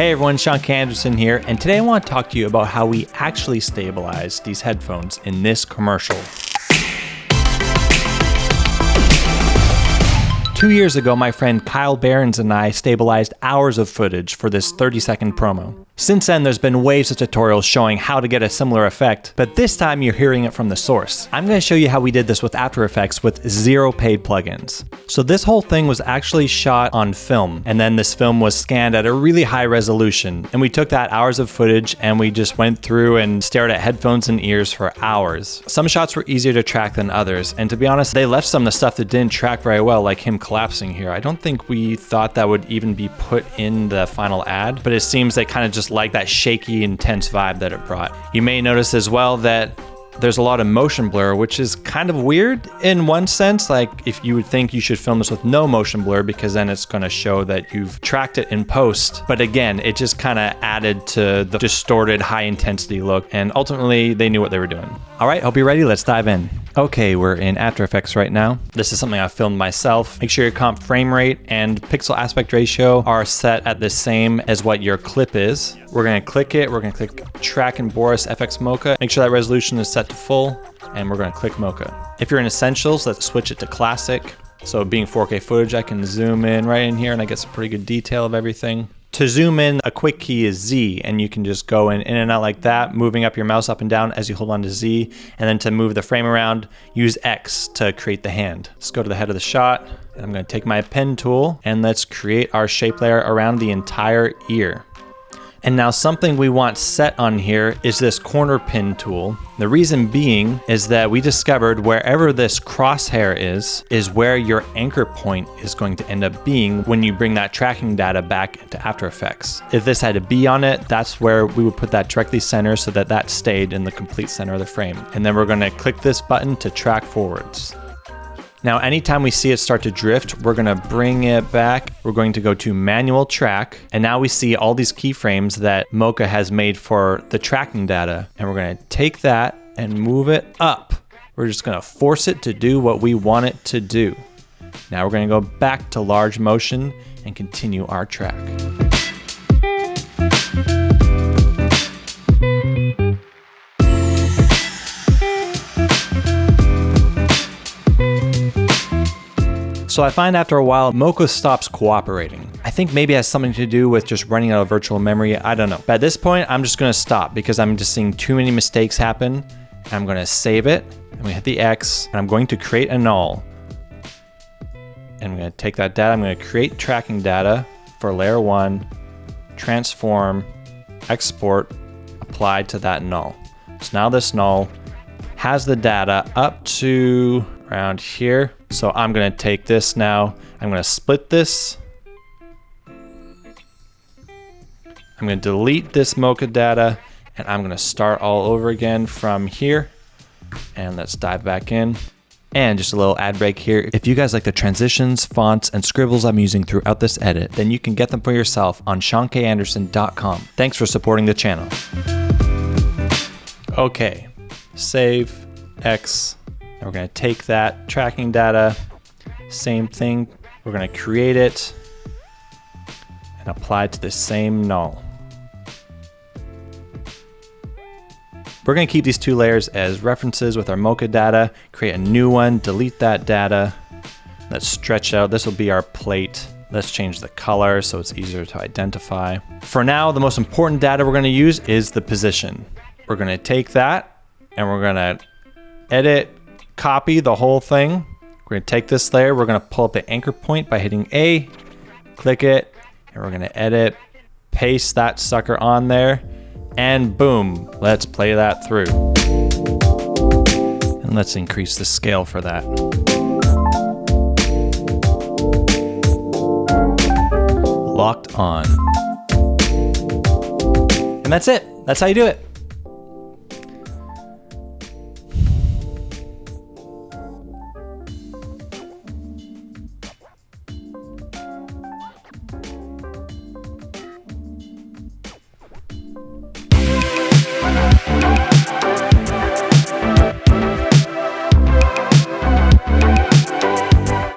Hey everyone, Sean Anderson here, and today I want to talk to you about how we actually stabilize these headphones in this commercial. 2 years ago, my friend Kyle Behrens and I stabilized hours of footage for this 30-second promo. Since then, there's been waves of tutorials showing how to get a similar effect, but this time you're hearing it from the source. I'm going to show you how we did this with After Effects with 0 paid plugins. So this whole thing was actually shot on film, and then this film was scanned at a really high resolution, and we took that hours of footage and we just went through and stared at headphones and ears for hours. Some shots were easier to track than others, and to be honest, they left some of the stuff that didn't track very well, like him collapsing here. I don't think we thought that would even be put in the final ad, but it seems they kind of just like that shaky, intense vibe that it brought. You may notice as well that there's a lot of motion blur, which is kind of weird in one sense. Like, if you would think you should film this with no motion blur, because then it's going to show that you've tracked it in post. But again, it just kind of added to the distorted, high intensity look, and ultimately they knew what they were doing. All right, hope you're ready. Let's dive in. Okay, we're in After Effects right now. This is something I filmed myself. Make sure your comp frame rate and pixel aspect ratio are set at the same as what your clip is. We're gonna click it. We're gonna click Track in Boris FX Mocha. Make sure that resolution is set to full, and we're gonna click Mocha. If you're in Essentials, let's switch it to Classic. So being 4K footage, I can zoom in right in here and I get some pretty good detail of everything. To zoom in, a quick key is Z, and you can just go in and out like that, moving up your mouse up and down as you hold on to Z. And then to move the frame around, use X to create the hand. Let's go to the head of the shot. And I'm gonna take my pen tool and let's create our shape layer around the entire ear. And now something we want set on here is this corner pin tool. The reason being is that we discovered wherever this crosshair is where your anchor point is going to end up being when you bring that tracking data back into After Effects. If this had a B on it, that's where we would put that directly center so that that stayed in the complete center of the frame. And then we're gonna click this button to track forwards. Now, anytime we see it start to drift, we're gonna bring it back. We're going to go to Manual Track, and now we see all these keyframes that Mocha has made for the tracking data, and we're gonna take that and move it up. We're just gonna force it to do what we want it to do. Now we're gonna go back to large motion and continue our track. So I find after a while, Mocha stops cooperating. I think maybe it has something to do with just running out of virtual memory. I don't know. But at this point, I'm just gonna stop because I'm just seeing too many mistakes happen. I'm gonna save it. I'm gonna hit the X, and I'm going to create a null. And I'm gonna take that data. I'm gonna create tracking data for layer 1, transform, export, apply to that null. So now this null has the data up to around here. So I'm gonna take this now, I'm gonna split this. I'm gonna delete this Mocha data, and I'm gonna start all over again from here. And let's dive back in. And just a little ad break here. If you guys like the transitions, fonts, and scribbles I'm using throughout this edit, then you can get them for yourself on SeanKAnderson.com. Thanks for supporting the channel. Okay, save, X. And we're gonna take that tracking data, same thing, we're gonna create it and apply it to the same null. We're gonna keep these two layers as references with our Mocha data, create a new one, delete that data. Let's stretch out, this will be our plate. Let's change the color so it's easier to identify. For now, the most important data we're gonna use is the position. We're gonna take that and we're gonna edit, copy the whole thing. We're gonna take this layer, we're gonna pull up the anchor point by hitting A, click it, and we're gonna edit, paste that sucker on there, and boom, let's play that through. And let's increase the scale for that. Locked on. And that's it. That's how you do it.